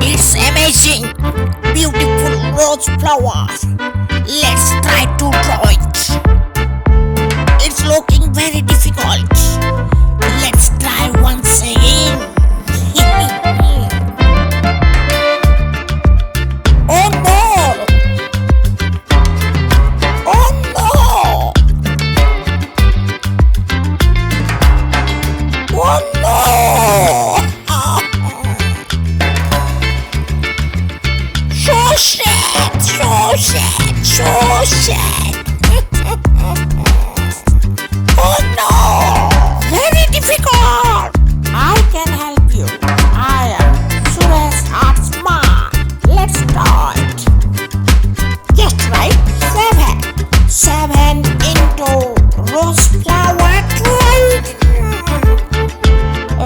It's amazing. Beautiful rose flower. Let's try to draw it. It's looking very difficult. Let's try once again. Oh no! Oh no! Oh no! So sad, so sad, so sad. Oh no! Very difficult. I can help you. I am Suresh Art Smart. Let's start. Just write 7. 7 into rose flower drawing.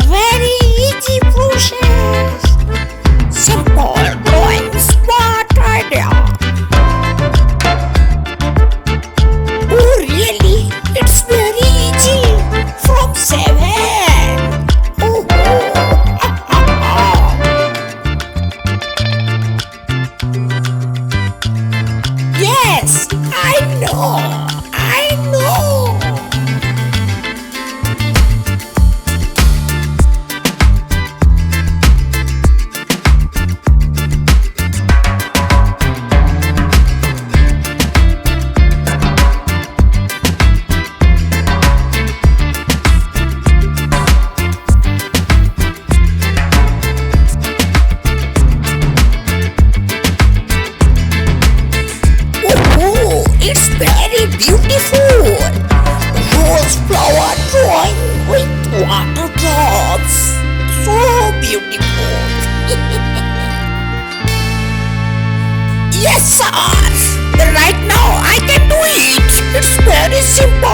Very easy process. Simple drawing, smart idea. Oh really? It's very easy. From 7. Oh. Yes, I know. I know. Oh, it's very beautiful. Rose flower drawing with water drops. So beautiful. Yes, sir. Right now I can do it. It's very simple.